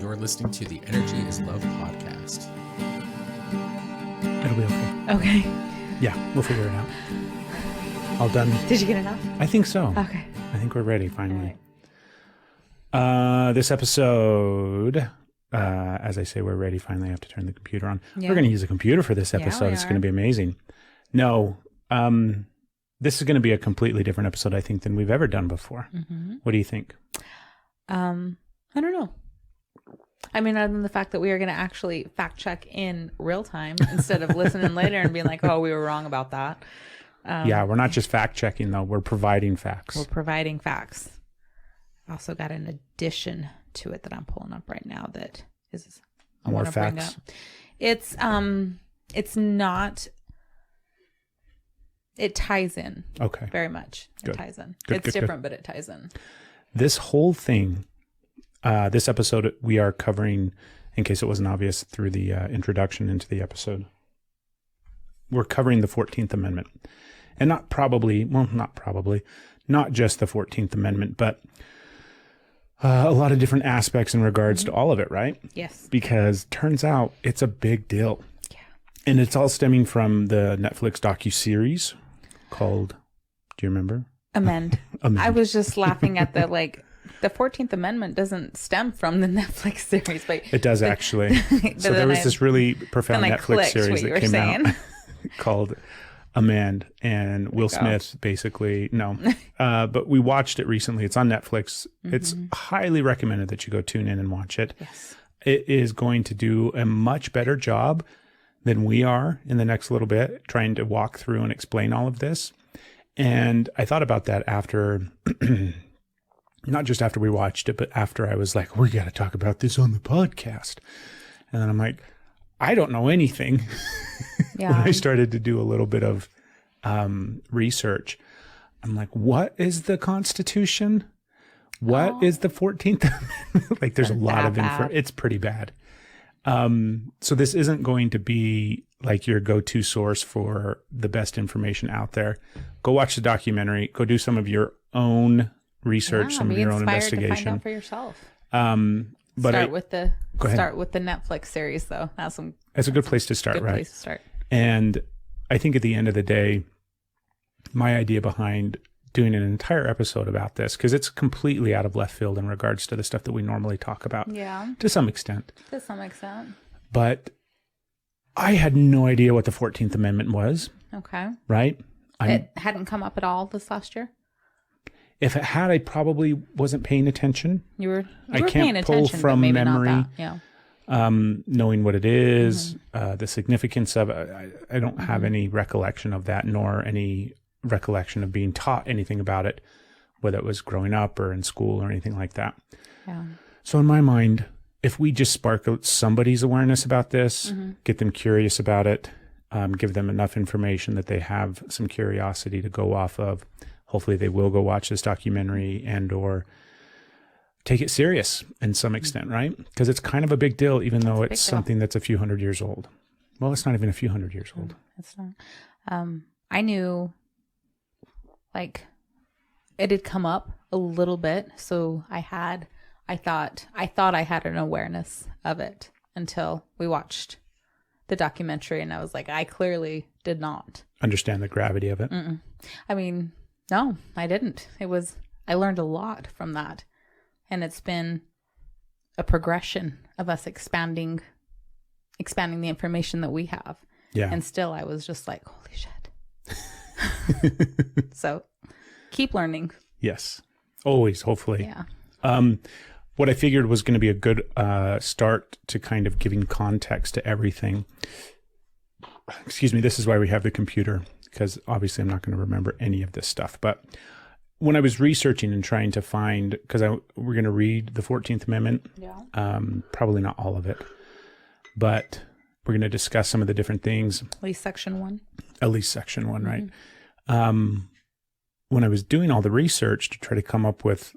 You're listening to the Energy is Love podcast. It'll be okay. Okay. Yeah, we'll figure it out. All done. Did you get enough? I think so. Okay. I think we're ready finally. This episode, as I say, we're ready finally. I have to turn the computer on. Yeah. We're going to use a computer for this episode. we It's are. going to be amazing. No, this is going to be a completely different episode, I think, than we've ever done before. Mm-hmm. What do you think? I don't know. I mean, other than the fact that we are going to actually fact check in real time instead of listening later and being like, oh, we were wrong about that. Yeah, we're not just fact checking, though. We're providing facts. We're providing facts. I also got an addition to it that I'm pulling up right now that is I More want to bring facts? up. It's not. It ties in Okay. very much. Good. It ties in. Good, It's good, good. different, but it ties in. This whole thing, this episode, we are covering, in case it wasn't obvious through the introduction into the episode, we're covering the 14th Amendment. And not just the 14th Amendment, but a lot of different aspects in regards to all of it, right? Yes. Because turns out it's a big deal. Yeah. And it's all stemming from the Netflix docuseries called, do you remember? Amend. Amend. I was just laughing at the 14th Amendment doesn't stem from the Netflix series, but It does actually. So there was this really profound then I Netflix clicked series what you that were came saying. out called Amend, and Will you go. Smith basically, but we watched it recently. It's on Netflix. It's highly recommended that you go tune in and watch it. Yes. It is going to do a much better job than we are in the next little bit, trying to walk through and explain all of this. And I thought about that after, not just after we watched it, but after I was like, we got to talk about this on the podcast. And then I'm like, I don't know anything. Yeah. When I started to do a little bit of research, I'm like, what is the Constitution? What is the 14th Amendment? Like, there's a lot of info. bad. It's pretty bad. So this isn't going to be like your go-to source for the best information out there. Go watch the documentary. Go do some of your own research, some of be your own inspired to find investigation. out for yourself. But Start with the Go ahead. start with the Netflix series, though. That's some it's a good place to start, good right? place to start. And I think at the end of the day, my idea behind doing an entire episode about this, because it's completely out of left field in regards to the stuff that we normally talk about Yeah, to some extent. to some extent. But I had no idea what the 14th Amendment was, Okay. right? It hadn't come up at all this last year. If it had, I probably wasn't paying attention. You were I can't paying pull attention, from but maybe memory. Not that. Yeah. Knowing what it is, the significance of it. I don't have any recollection of that, nor any recollection of being taught anything about it, whether it was growing up or in school or anything like that. Yeah. So in my mind, if we just spark somebody's awareness about this, get them curious about it, give them enough information that they have some curiosity to go off of, hopefully they will go watch this documentary and or take it serious in some extent, right? Because it's kind of a big deal, even though it's deal. something that's a few hundred years old. Well, it's not even a few hundred years old. It's not. I knew, like, it had come up a little bit, so I thought I had an awareness of it until we watched the documentary, and I was like, I clearly did not. Understand the gravity of it. I mean, no, I didn't. I learned a lot from that, and it's been a progression of us expanding the information that we have. Yeah. And still, I was just like, holy shit. So keep learning. Yes. Always, hopefully. Yeah. What I figured was going to be a good start to kind of giving context to everything. Excuse me. This is why we have the computer, because obviously I'm not going to remember any of this stuff. But when I was researching and trying to find, because we're going to read the 14th Amendment, Yeah. probably not all of it, but we're going to discuss some of the different things. At least section 1. At least section 1, right? When I was doing all the research to try to come up with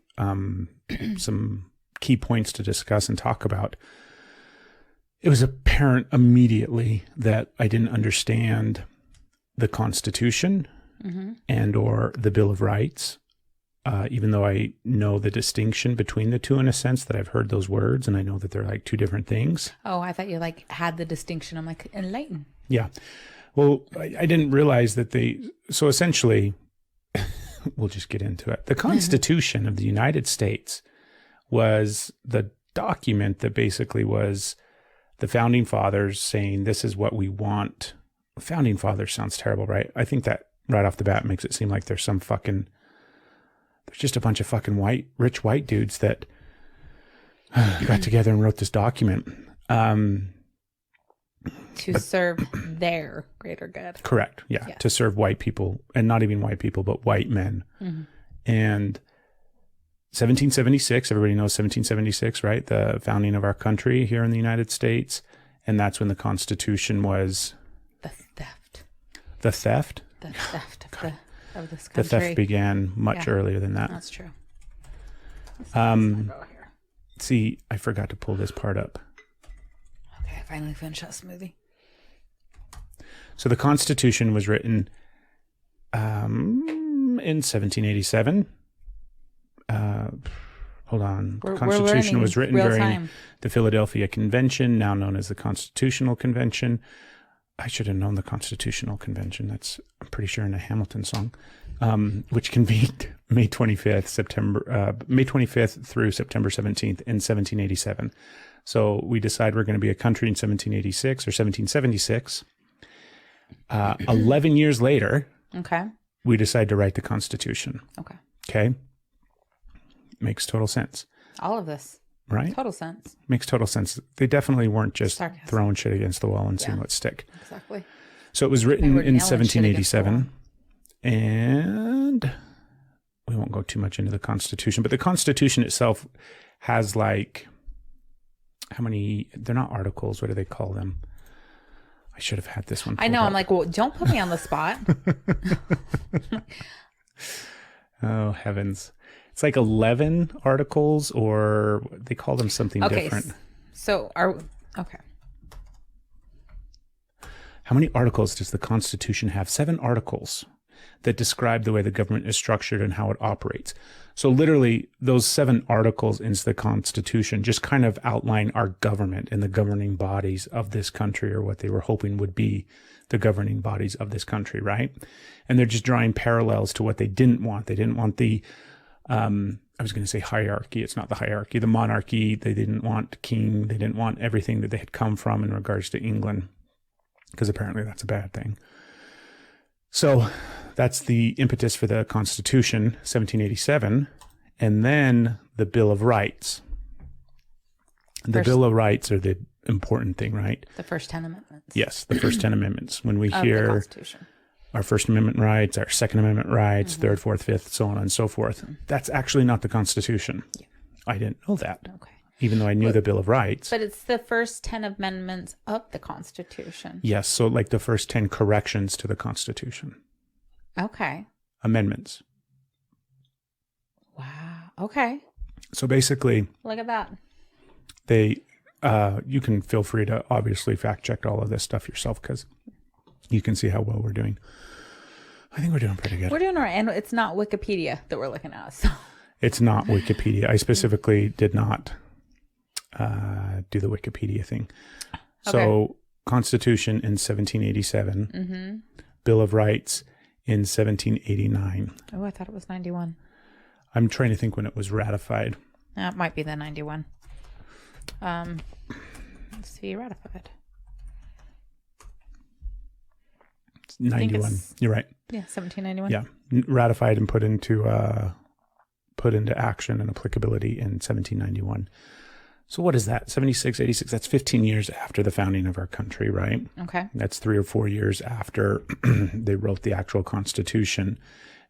some key points to discuss and talk about, it was apparent immediately that I didn't understand the Constitution and or the Bill of Rights even though I know the distinction between the two in a sense that I've heard those words and I know that they're like two different things. Oh, I thought you like had the distinction. I'm like, enlighten. Yeah. Well, I didn't realize that so essentially, we'll just get into it. The Constitution of the United States was the document that basically was the founding fathers saying, this is what we want. Founding fathers sounds terrible, right? I think that right off the bat makes it seem like there's just a bunch of fucking rich white dudes that got together and wrote this document. To serve their greater good. Correct. Yeah. Yes. To serve white people, and not even white people, but white men. Mm-hmm. And 1776, everybody knows 1776, right? The founding of our country here in the United States. And that's when the Constitution was... The theft. The theft? The theft of this country. The theft began much earlier than that. That's true. See, I forgot to pull this part up. Okay, I finally finished that smoothie. So the Constitution was written in 1787. Hold on. The Constitution was written during the Philadelphia Convention, now known as the Constitutional Convention. I should have known the Constitutional Convention. That's, I'm pretty sure, in a Hamilton song, which convened May 25th through September 17th in 1787. So we decide we're going to be a country in 1786 or 1776. 11 years later, we decide to write the Constitution. Okay. Makes total sense. All of this. Right? Total sense. Makes total sense. They definitely weren't just Sarcasm. throwing shit against the wall and seeing what stick. Exactly. So it was written in 1787. And we won't go too much into the Constitution, but the Constitution itself has like, how many, they're not articles, what do they call them? I should have had this one. I know. I'm like, well, don't put me on the spot. Oh, heavens. It's like 11 articles, or they call them something different. So okay. How many articles does the Constitution have? 7 articles that describe the way the government is structured and how it operates. So literally those 7 articles into the Constitution just kind of outline our government and the governing bodies of this country, or what they were hoping would be the governing bodies of this country, right? And they're just drawing parallels to what they didn't want. They didn't want the, I was going to say hierarchy. It's not the hierarchy, the monarchy. They didn't want king. They didn't want everything that they had come from in regards to England, because apparently that's a bad thing. So that's the impetus for the Constitution, 1787, and then the Bill of Rights. The Bill of Rights are the important thing, right? The first 10 amendments. Yes, the first 10 amendments. When we of hear the Constitution. Our First Amendment rights, our Second Amendment rights, Third, Fourth, Fifth, so on and so forth, that's actually not the Constitution. Yeah. I didn't know that. Okay. Even though I knew the Bill of Rights. But it's the first 10 amendments of the Constitution. Yes, so like the first 10 corrections to the Constitution. Okay. Amendments. Wow. Okay. So basically, look at that. They, you can feel free to obviously fact check all of this stuff yourself, because you can see how well we're doing. I think we're doing pretty good. We're doing all right. And it's not Wikipedia that we're looking at. So. It's not Wikipedia. I specifically did not do the Wikipedia thing. Okay. So Constitution in 1787, Bill of Rights in 1789. Oh, I thought it was 91. I'm trying to think when it was ratified. It might be the 91. Let's see, ratified. 91. You're right. Yeah, 1791. Yeah, ratified and put into action and applicability in 1791. So what is that? 76, 86. That's 15 years after the founding of our country, right? Okay. That's 3 or 4 years after they wrote the actual Constitution.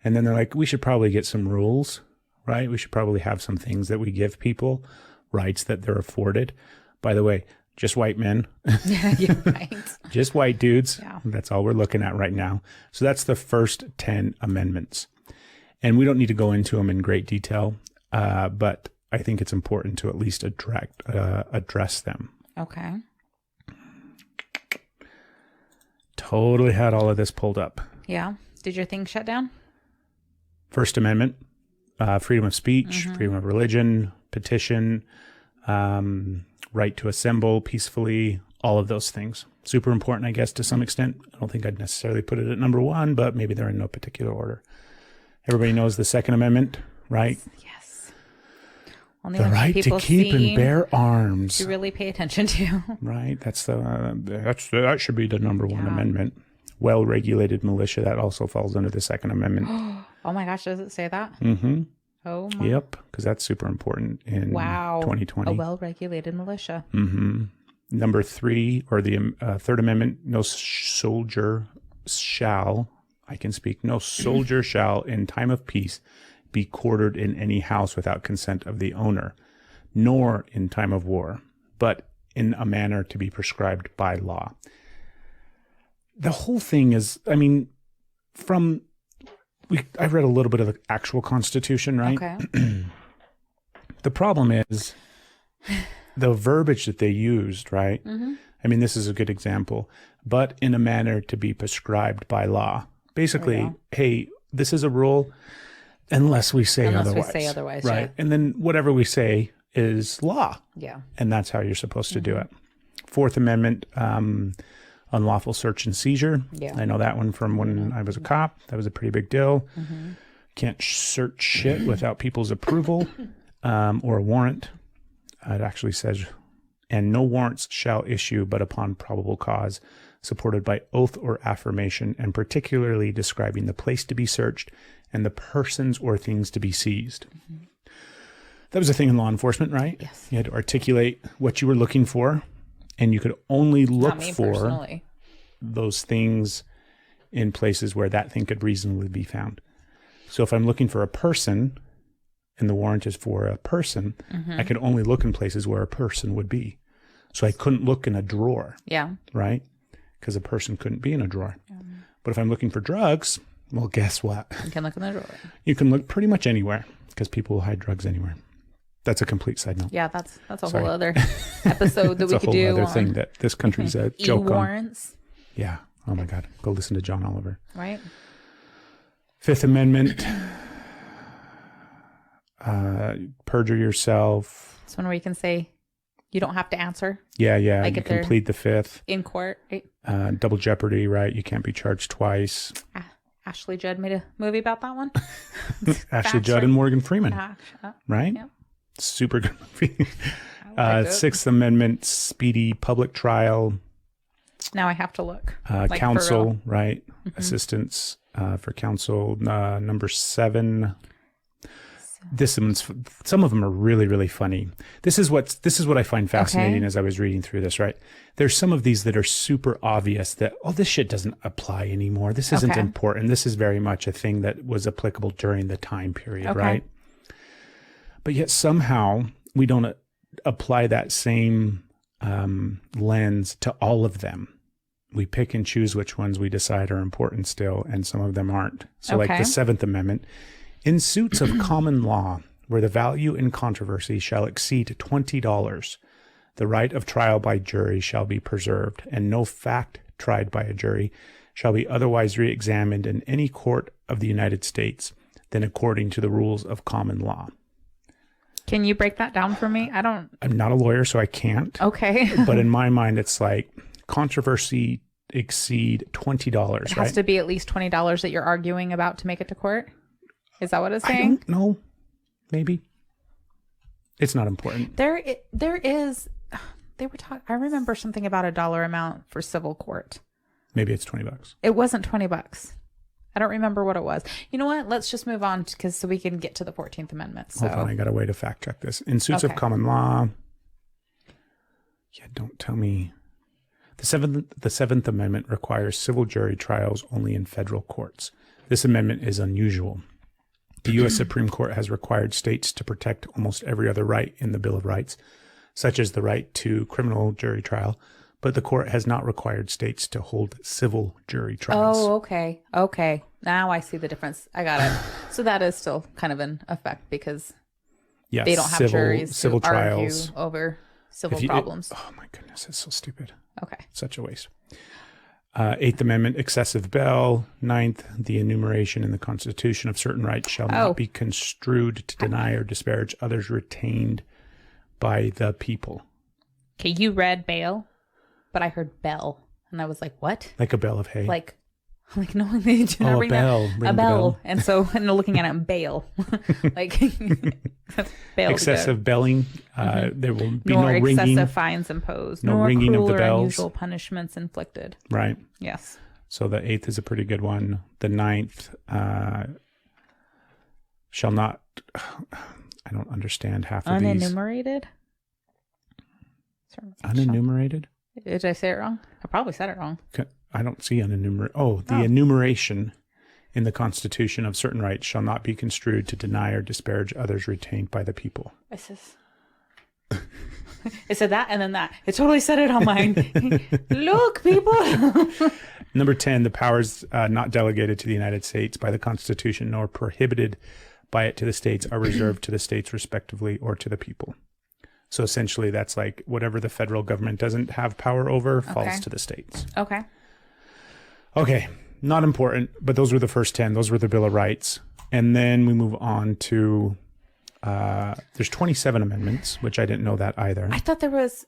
And then they're like, we should probably get some rules, right? We should probably have some things that we give people, rights that they're afforded. By the way, just white men. You're right. Just white dudes. Yeah. That's all we're looking at right now. So that's the first 10 amendments. And we don't need to go into them in great detail, but I think it's important to at least address them. Okay. Totally had all of this pulled up. Yeah. Did your thing shut down? First Amendment. freedom of speech, freedom of religion, petition, right to assemble peacefully, all of those things. Super important, I guess, to some extent. I don't think I'd necessarily put it at number one, but maybe they're in no particular order. Everybody knows the Second Amendment, right? Yes. Only The when right to people keep see and bear arms. to really pay attention to. Right. That should be the number one amendment. Well-regulated militia, that also falls under the Second Amendment. Oh my gosh, does it say that? Mm-hmm. Oh my. Yep, because that's super important in 2020. A well-regulated militia. Mm-hmm. Number 3, or the Third Amendment, no soldier shall in time of peace be quartered in any house without consent of the owner, nor in time of war, but in a manner to be prescribed by law. The whole thing is, I mean, I read a little bit of the actual Constitution, right? Okay. The problem is the verbiage that they used, right? Mm-hmm. I mean, this is a good example, but in a manner to be prescribed by law. Basically, hey, this is a rule unless we say otherwise. Right. Yeah. And then whatever we say is law. Yeah. And that's how you're supposed to do it. Fourth Amendment, unlawful search and seizure. Yeah. I know that one from when I was a cop. That was a pretty big deal. Mm-hmm. Can't search shit without people's approval or a warrant. It actually says, and no warrants shall issue but upon probable cause, supported by oath or affirmation, and particularly describing the place to be searched and the persons or things to be seized. Mm-hmm. That was a thing in law enforcement, right? Yes. You had to articulate what you were looking for, and you could only look for personally. Those things in places where that thing could reasonably be found. So if I'm looking for a person, and the warrant is for a person, I could only look in places where a person would be. So I couldn't look in a drawer. Yeah. Right? Because a person couldn't be in a drawer. But if I'm looking for drugs, well, guess what? You can look in the drawer. You can look pretty much anywhere because people will hide drugs anywhere. That's a complete side note. Yeah, that's a whole other episode that we could do. That's a whole other thing that this country's a joke on. E-warrants. Yeah. Oh my God. Go listen to John Oliver. Right. Fifth Amendment. Perjure yourself. It's one where you can say you don't have to answer. Yeah. Like you can plead the fifth. In court. Right? Double jeopardy, right? You can't be charged twice. Ashley Judd made a movie about that one. Ashley Judd and Morgan Freeman. Right? Yeah. Super good movie. Like Sixth Amendment, speedy public trial. Now I have to look. Counsel, right? Mm-hmm. Assistance for counsel. Number 7. Some of them are really, really funny. This is what I find fascinating as I was reading through this, right? There's some of these that are super obvious that, this shit doesn't apply anymore. This isn't important. This is very much a thing that was applicable during the time period, right? But yet somehow we don't apply that same lens to all of them. We pick and choose which ones we decide are important still, and some of them aren't. So like the 7th Amendment, in suits of common law, where the value in controversy shall exceed $20, the right of trial by jury shall be preserved, and no fact tried by a jury shall be otherwise re-examined in any court of the United States than according to the rules of common law. Can you break that down for me? I'm not a lawyer, so I can't. Okay. But in my mind, it's like controversy exceed $20, It has to be at least $20 that you're arguing about to make it to court? Is that what it's saying? I don't know. Maybe. It's not important. There is, they were talking, I remember something about a dollar amount for civil court. Maybe it's $20. It wasn't $20. I don't remember what it was. You know what? Let's just move on so we can get to the 14th Amendment. So. Hold on, I got a way to fact check this. In suits of common law. Yeah, don't tell me. The seventh Amendment requires civil jury trials only in federal courts. This amendment is unusual. The U.S. Supreme Court has required states to protect almost every other right in the Bill of Rights, such as the right to criminal jury trial, but the court has not required states to hold civil jury trials. Oh, okay. Okay. Now I see the difference. I got it. So that is still kind of in effect because they don't have juries civil to trials argue over civil problems. Oh my goodness, it's so stupid. Okay. Such a waste. Eighth Amendment, excessive bail. Ninth, the enumeration in the Constitution of certain rights shall not be construed to deny or disparage others retained by the people. Okay, you read bail, but I heard bell, and I was like, "What?" Like a bale of hay. Like no, they do not ring bell. that. Ring A the bell. bell. And so, and looking at it, bail. Like bail. Excessive belling. There will be Nor no excessive ringing. fines imposed. No nor ringing of cruel the or bells. unusual punishments inflicted. Right. Yes. So the eighth is a pretty good one. The ninth shall not. I don't understand half of these. Unenumerated? Unenumerated? Did I say it wrong? I probably said it wrong. I don't see unenumerated. Oh, the enumeration in the Constitution of certain rights shall not be construed to deny or disparage others retained by the people. It said that and then that. It totally said it on mine. Look, people. Number 10, the powers not delegated to the United States by the Constitution nor prohibited by it to the states are reserved to the states respectively or to the people. So essentially that's like whatever the federal government doesn't have power over falls to the states. Okay. Okay, not important, but those were the first 10. Those were the Bill of Rights. And then we move on to, there's 27 amendments, which I didn't know that either. I thought there was,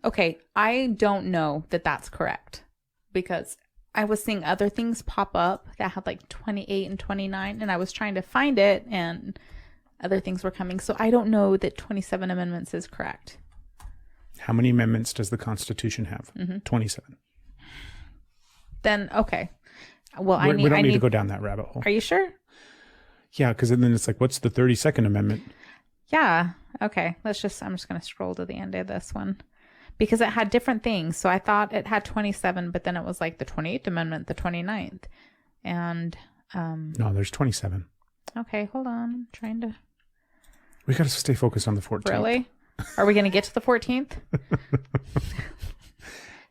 okay, I don't know that that's correct because I was seeing other things pop up that had like 28 and 29 and I was trying to find it and other things were coming. So I don't know that 27 amendments is correct. How many amendments does the Constitution have? 27. Then, okay. Well, we don't need to go down that rabbit hole. Are you sure? Yeah, because then it's like, what's the 32nd Amendment? Yeah. Okay. I'm just going to scroll to the end of this one because it had different things. So I thought it had 27, but then it was like the 28th Amendment, the 29th. And, no, there's 27. Okay. Hold on. I'm trying to. We got to stay focused on the 14th. Really? Are we going to get to the 14th?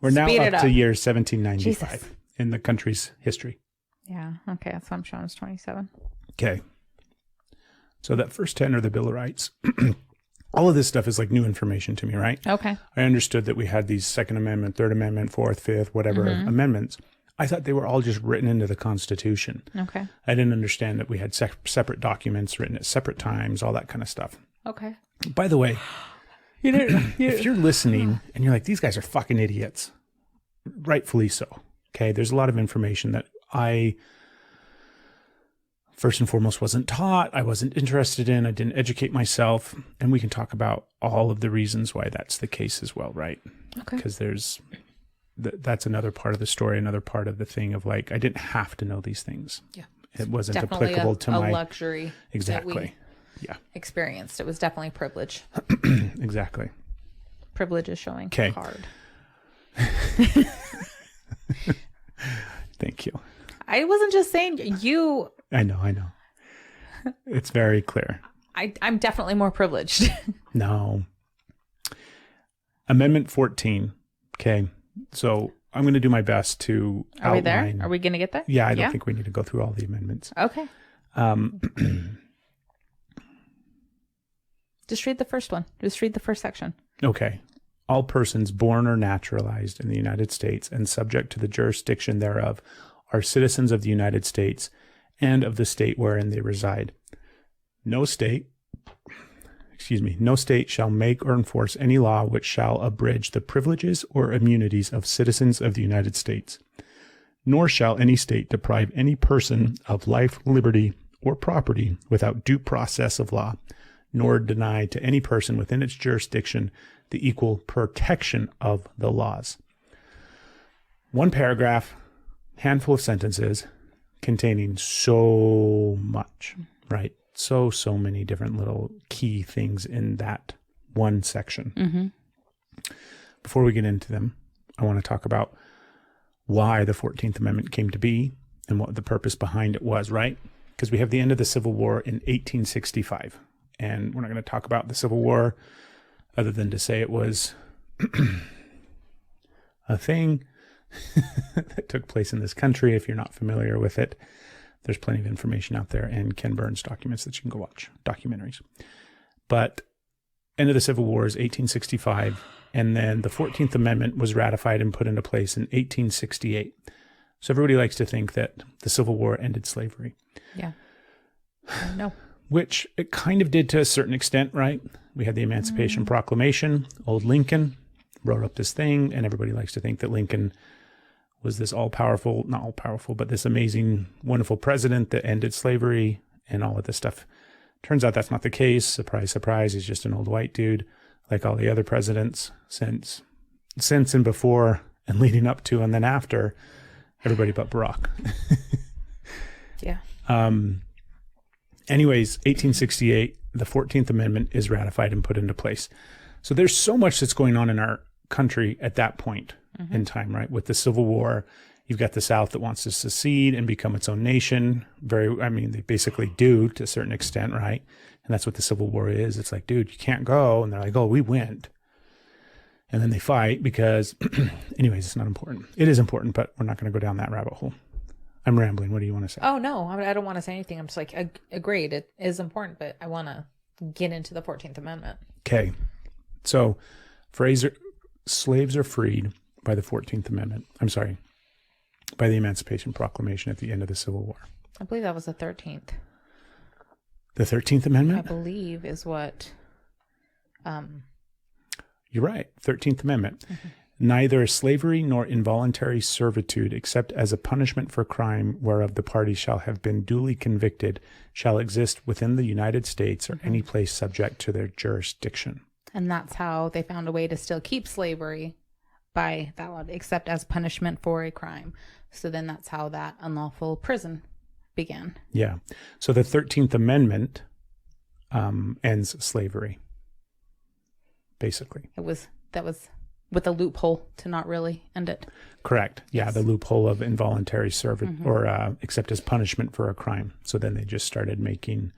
We're now Speed up to year 1795 Jesus. in the country's history. Yeah. Okay. That's what I'm showing is 27. Okay. So that first 10 are the Bill of Rights. All of this stuff is like new information to me, right? Okay. I understood that we had these Second Amendment, Third Amendment, Fourth, Fifth, whatever amendments. I thought they were all just written into the Constitution. Okay. I didn't understand that we had separate documents written at separate times, all that kind of stuff. Okay. By the way, if you're listening and you're like, these guys are fucking idiots, rightfully so. Okay. There's a lot of information that I, first and foremost, wasn't taught. I wasn't interested in. I didn't educate myself. And we can talk about all of the reasons why that's the case as well, right? Okay. Because that's another part of the story, another part of the thing of like, I didn't have to know these things. Yeah. It wasn't Definitely applicable to my luxury. Exactly. Yeah. Experienced. It was definitely privilege. Exactly. Privilege is showing Okay. hard. Thank you. I wasn't just saying you. I know. It's very clear. I'm definitely more privileged. No. Amendment 14. Okay. So I'm going to do my best to Are we outline. there? Are we going to get there? Yeah, I don't think we need to go through all the amendments. Okay. Just read the first one. Just read the first section. Okay. All persons born or naturalized in the United States and subject to the jurisdiction thereof are citizens of the United States and of the state wherein they reside. No state shall make or enforce any law which shall abridge the privileges or immunities of citizens of the United States. Nor shall any state deprive any person of life, liberty, or property without due process of law, nor deny to any person within its jurisdiction the equal protection of the laws. One paragraph, handful of sentences containing so much, right? So many different little key things in that one section. Mm-hmm. Before we get into them, I want to talk about why the 14th Amendment came to be and what the purpose behind it was, right? Because we have the end of the Civil War in 1865. And we're not going to talk about the Civil War other than to say it was a thing that took place in this country. If you're not familiar with it, there's plenty of information out there and Ken Burns documents that you can go watch, documentaries. But end of the Civil War is 1865, and then the 14th Amendment was ratified and put into place in 1868. So everybody likes to think that the Civil War ended slavery. Yeah. No. Which it kind of did to a certain extent, right? We had the Emancipation Proclamation. Old Lincoln wrote up this thing, and everybody likes to think that Lincoln was this all-powerful, not all-powerful, but this amazing, wonderful president that ended slavery and all of this stuff. Turns out that's not the case. Surprise, surprise. He's just an old white dude like all the other presidents since and before and leading up to and then after everybody but Barack. Yeah. Anyways, 1868, the 14th Amendment is ratified and put into place. So there's so much that's going on in our country at that point in time, right? With the Civil War, you've got the South that wants to secede and become its own nation. They basically do to a certain extent, right? And that's what the Civil War is. It's like, dude, you can't go. And they're like, oh, we went. And then they fight because, anyways, it's not important. It is important, but we're not going to go down that rabbit hole. I'm rambling. What do you want to say? Oh, no, I don't want to say anything. I'm just like, agreed. It is important, but I want to get into the 14th Amendment. Okay. So slaves are freed by the 14th Amendment. I'm sorry, by the Emancipation Proclamation at the end of the Civil War. I believe that was the 13th. The 13th Amendment? I believe is what... You're right. 13th Amendment. Neither slavery nor involuntary servitude, except as a punishment for crime whereof the party shall have been duly convicted, shall exist within the United States or any place subject to their jurisdiction. And that's how they found a way to still keep slavery by that law, except as punishment for a crime. So then that's how that unlawful prison began. Yeah. So the 13th Amendment ends slavery, basically. That was with a loophole to not really end it. Correct. Yeah, the loophole of involuntary servitude or except as punishment for a crime. So then they just started making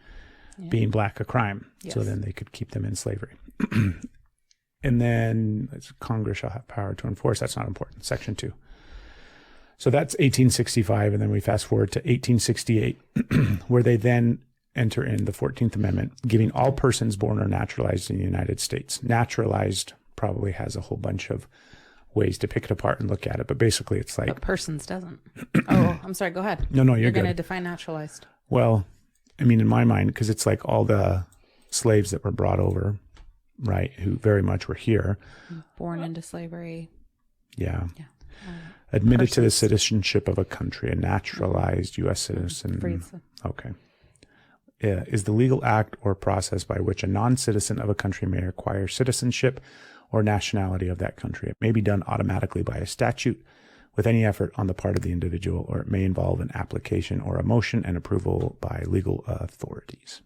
being black a crime. Yes. So then they could keep them in slavery. And then Congress shall have power to enforce. That's not important. Section 2. So that's 1865. And then we fast forward to 1868, where they then enter in the 14th Amendment, giving all persons born or naturalized in the United States. Naturalized probably has a whole bunch of ways to pick it apart and look at it. But basically it's like... But persons doesn't. Oh, I'm sorry. Go ahead. No, you're going to good. define naturalized. Well, I mean, in my mind, because it's like all the slaves that were brought over, right, who very much were here. Born into slavery. Yeah. Admitted to the citizenship of a country, a naturalized U.S. citizen. Okay. Is the legal act or process by which a non-citizen of a country may acquire citizenship or nationality of that country. It may be done automatically by a statute with any effort on the part of the individual, or it may involve an application or a motion and approval by legal authorities.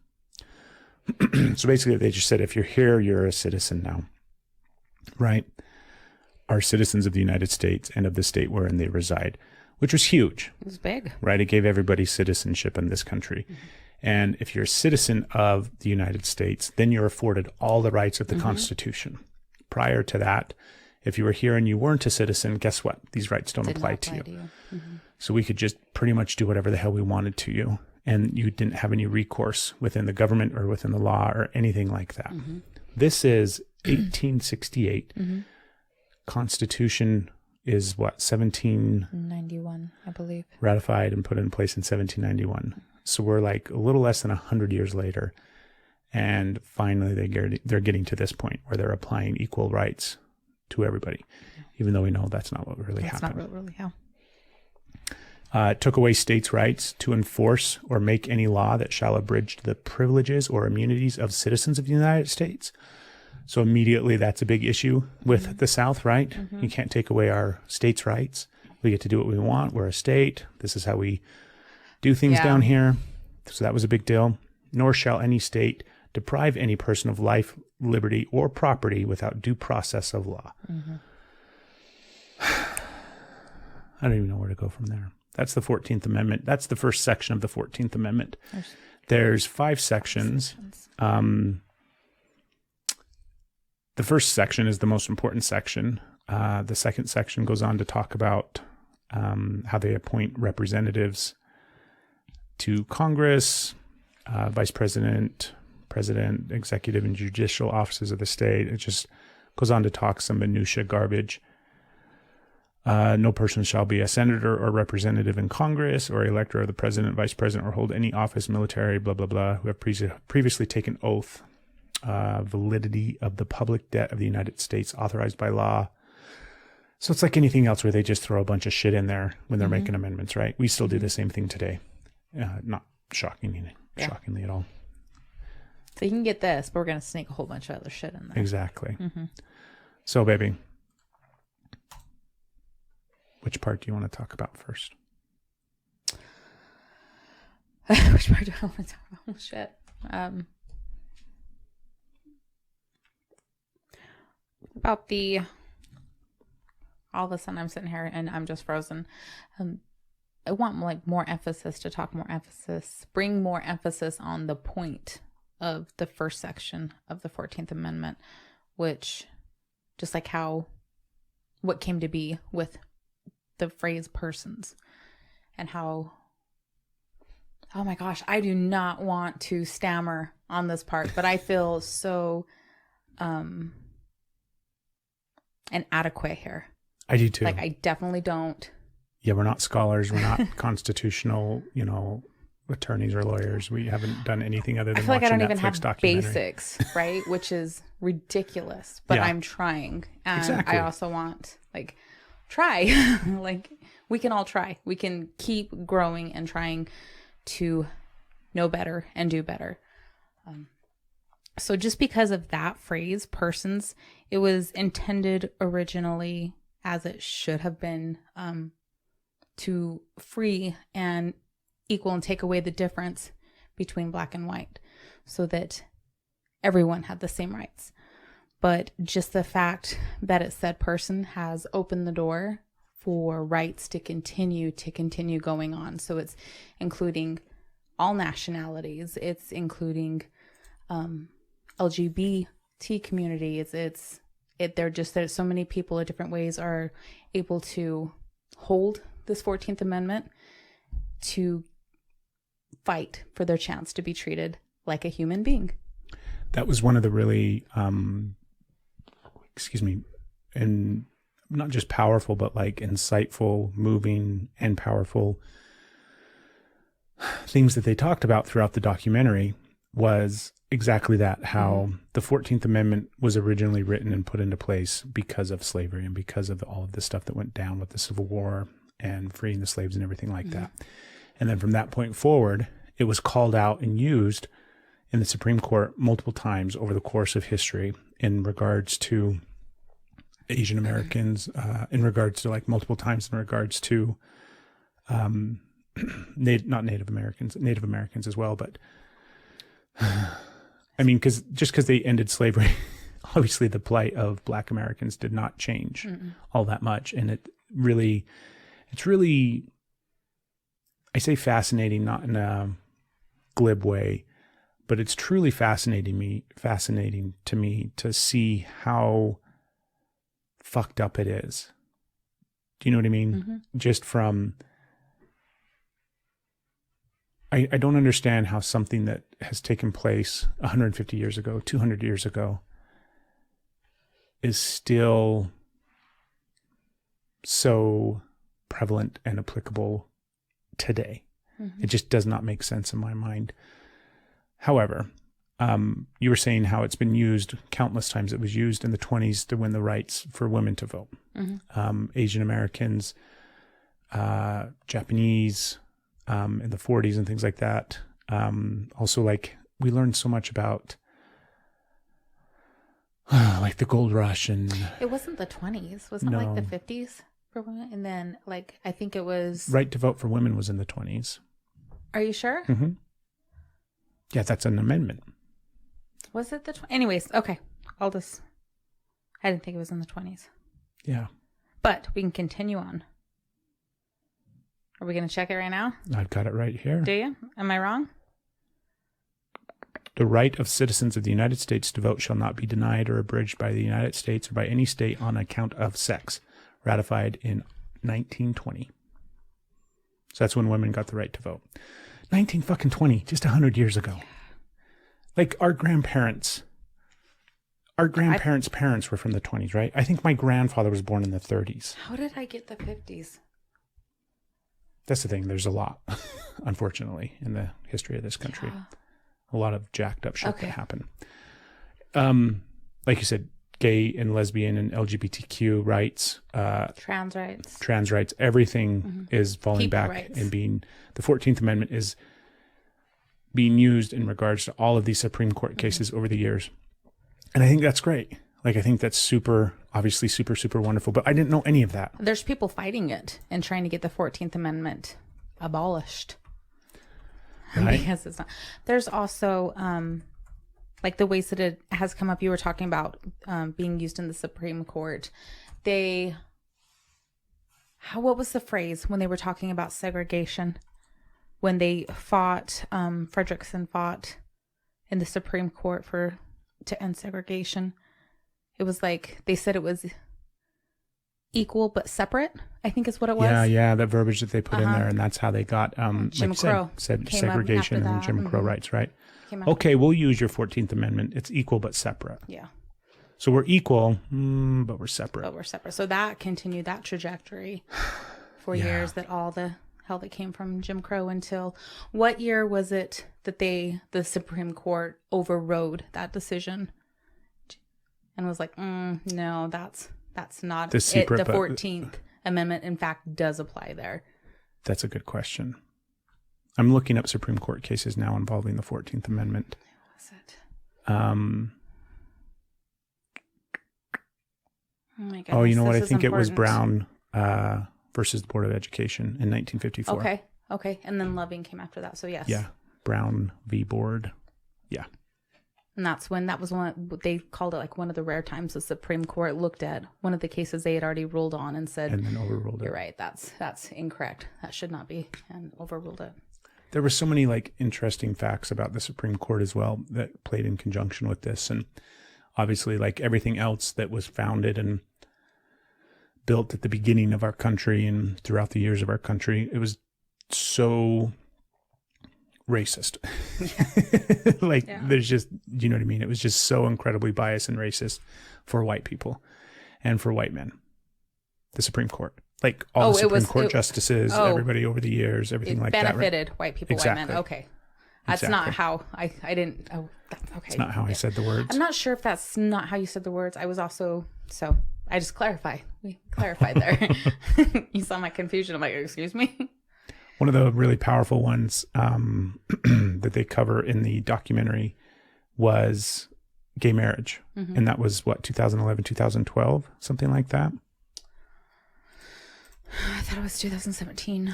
So basically they just said, if you're here, you're a citizen now, right? Are citizens of the United States and of the state wherein they reside, which was huge. It was big. Right? It gave everybody citizenship in this country. And if you're a citizen of the United States, then you're afforded all the rights of the Constitution. Prior to that, if you were here and you weren't a citizen, guess what? These rights don't apply to you. So we could just pretty much do whatever the hell we wanted to you. And you didn't have any recourse within the government or within the law or anything like that. This is 1868. Constitution is what, 1791, I believe. Ratified and put in place in 1791. So we're like a little less than 100 years later. And finally they're getting to this point where they're applying equal rights to everybody, even though we know that's not what really happened. That's not really how. It took away states' rights to enforce or make any law that shall abridge the privileges or immunities of citizens of the United States. So immediately that's a big issue with the South, right? You can't take away our states' rights. We get to do what we want. We're a state. This is how we do things down here. So that was a big deal. Nor shall any state deprive any person of life, liberty, or property without due process of law. I don't even know where to go from there. That's the 14th Amendment. That's the first section of the 14th Amendment. There's 5 sections. The first section is the most important section. The second section goes on to talk about how they appoint representatives to Congress, vice president, president, executive, and judicial offices of the state. It just goes on to talk some minutia garbage. No person shall be a senator or representative in Congress or elector of the president, vice president, or hold any office, military, blah, blah, blah, who have previously taken oath, validity of the public debt of the United States authorized by law. So it's like anything else where they just throw a bunch of shit in there when they're making amendments, right? We still do the same thing today. Not shockingly at all. So you can get this, but we're going to sneak a whole bunch of other shit in there. Exactly. So, baby, which part do you want to talk about first? Which part do I want to talk about? Oh, shit. About the... All of a sudden I'm sitting here and I'm just frozen. I want like more emphasis, to talk more emphasis, bring more emphasis on the point of the first section of the 14th Amendment, which just like what came to be with the phrase persons, and how, oh my gosh, I do not want to stammer on this part, but I feel so inadequate here. I do too. Like, I definitely don't. Yeah, we're not scholars. We're not constitutional, attorneys or lawyers. We haven't done anything other than I feel like I don't Netflix even have documentary. basics, right? Which is ridiculous, but Yeah. I'm trying. And Exactly. I also want, try. We can all try. We can keep growing and trying to know better and do better. So just because of that phrase, persons, it was intended originally, as it should have been, to free and equal and take away the difference between black and white, so that everyone had the same rights. But just the fact that it said person has opened the door for rights to continue going on. So it's including all nationalities. It's including LGBT communities. There's so many people in different ways are able to hold this 14th Amendment to fight for their chance to be treated like a human being. That was one of the really, and not just powerful, but like insightful, moving, and powerful things that they talked about throughout the documentary was exactly that, how the 14th Amendment was originally written and put into place because of slavery and because of all of the stuff that went down with the Civil War and freeing the slaves and everything like that. And then from that point forward, it was called out and used in the Supreme Court multiple times over the course of history in regards to Asian Americans, in regards to Native Americans as well. But I mean, because they ended slavery, obviously the plight of Black Americans did not change all that much. And it's really, I say fascinating, not in a glib way, but it's truly fascinating to me to see how fucked up it is. Do you know what I mean? Just from, I don't understand how something that has taken place 150 years ago, 200 years ago, is still so prevalent and applicable today. It just does not make sense in my mind. However, you were saying how it's been used countless times. It was used in the 1920s to win the rights for women to vote. Asian Americans, Japanese, in the 40s and things like that. Also, we learned so much about the gold rush, and it wasn't the 20s. Wasn't it the 50s for women? And then I think it was right to vote for women was in the 20s. Are you sure? Yeah, that's an amendment. Was it the anyways, okay. I didn't think it was in the 20s. Yeah. But we can continue on. Are we going to check it right now? I've got it right here. Do you? Am I wrong? The right of citizens of the United States to vote shall not be denied or abridged by the United States or by any state on account of sex. Ratified in 1920. So that's when women got the right to vote. 1920, just 100 years ago. Like our grandparents' parents were from the 20s, right? I think my grandfather was born in the 30s. How did I get the 50s? That's the thing. There's a lot, unfortunately, in the history of this country. Yeah. A lot of jacked up shit that happened. Like you said, gay and lesbian and LGBTQ rights, trans rights, everything is falling People back rights. and the 14th Amendment is being used in regards to all of these Supreme Court cases over the years. And I think that's great. Like, I think that's super wonderful, but I didn't know any of that. There's people fighting it and trying to get the 14th Amendment abolished. Right. Because it's not. There's also, like the ways that it has come up, you were talking about being used in the Supreme Court. What was the phrase when they were talking about segregation? When they fought, Frederickson fought in the Supreme Court to end segregation. It was like, they said it was equal but separate, I think is what it was. Yeah, that verbiage that they put in there, and that's how they got, Jim Crow said segregation and Jim Crow rights, right? Okay, we'll use your 14th Amendment. It's equal but separate. Yeah. So we're equal, but we're separate. So that continued that trajectory for years, that all the hell that came from Jim Crow until, what year was it that the Supreme Court overrode that decision and was like, no, that's not the secret. The 14th Amendment, in fact, does apply there. That's a good question. I'm looking up Supreme Court cases now involving the 14th Amendment. What was it? Oh my goodness, you know what? I think it was Brown versus the Board of Education in 1954. Okay. And then Loving came after that. So yes. Yeah. Brown v. Board. Yeah. And that was one, they called it like one of the rare times the Supreme Court looked at one of the cases they had already ruled on and said, and then overruled it. You're right. That's incorrect. That should not be, and overruled it. There were so many like interesting facts about the Supreme Court as well that played in conjunction with this. And obviously, like everything else that was founded and built at the beginning of our country and throughout the years of our country, it was so racist. There's just, you know what I mean? It was just so incredibly biased and racist for white people and for white men. The Supreme Court. Like all the Supreme Court justices, everybody over the years, everything like that. It benefited white people, white men. Okay. That's not how I didn't. Oh, okay. It's not how I said the words. I'm not sure if that's not how you said the words. I was also, so I just clarified. We clarified there. You saw my confusion. I'm like, excuse me. One of the really powerful ones that they cover in the documentary was gay marriage. Mm-hmm. And that was 2011, 2012, something like that. I thought it was 2017.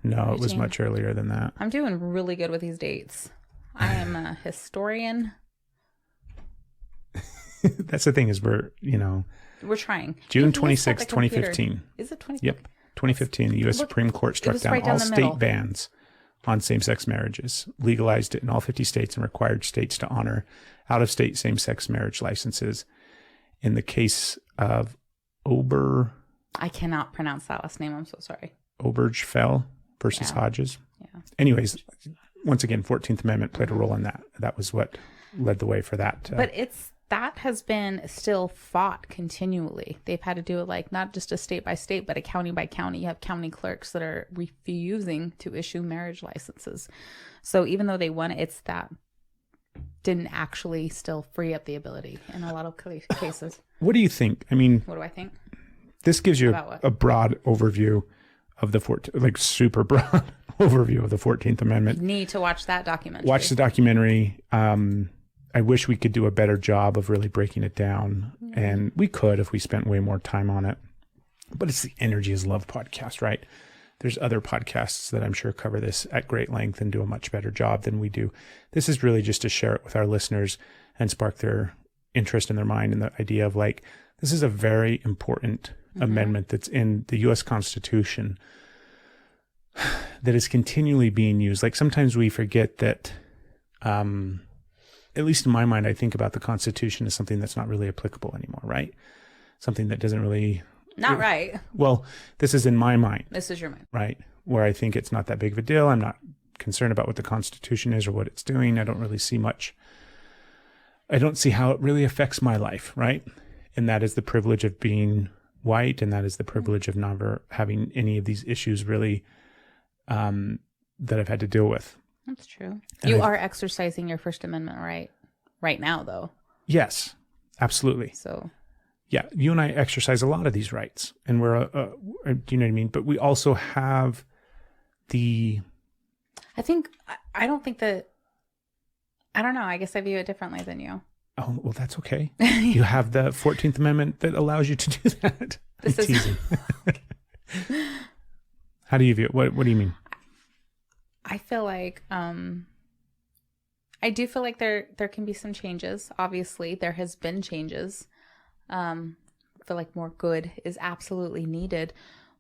No, it was much earlier than that. I'm doing really good with these dates. I am a historian. That's the thing is we're trying. June 26, 2015. Is it 20? Yep. 2015, the U.S. Supreme Court struck down all state bans on same-sex marriages, legalized it in all 50 states, and required states to honor out-of-state same-sex marriage licenses. In the case of I cannot pronounce that last name. I'm so sorry. Obergefell versus Hodges. Yeah. Anyways, once again, 14th Amendment played a role in that. That was what led the way for that. But that has been still fought continually. They've had to do it like not just a state by state, but a county by county. You have county clerks that are refusing to issue marriage licenses. So even though they won it, it's that didn't actually still free up the ability in a lot of cases. What do you think? I mean, what do I think? This gives you a broad overview of the super broad overview of the 14th Amendment. You need to watch that documentary. Watch the documentary. I wish we could do a better job of really breaking it down. Mm-hmm. And we could if we spent way more time on it. But it's the Energy is Love podcast, right? There's other podcasts that I'm sure cover this at great length and do a much better job than we do. This is really just to share it with our listeners and spark their interest in their mind and the idea of like, this is a very important amendment that's in the U.S. Constitution that is continually being used. Like sometimes we forget that, at least in my mind, I think about the Constitution as something that's not really applicable anymore, right? Something that doesn't really... Not right. Well, this is in my mind. This is your mind. Right. Where I think it's not that big of a deal. I'm not concerned about what the Constitution is or what it's doing. I don't really see much I don't see how it really affects my life, right? And that is the privilege of being white, and that is the privilege of never having any of these issues really that I've had to deal with. That's true. And You are exercising your First Amendment right now, though. Yes, absolutely. So yeah, you and I exercise a lot of these rights, and we're, do you know what I mean? But we also have I don't know. I guess I view it differently than you. Oh, well, that's okay. You have the 14th Amendment that allows you to do that. This is teasing. How do you view it? What do you mean? I feel like I do feel like there can be some changes. Obviously, there has been changes. I feel like more good is absolutely needed,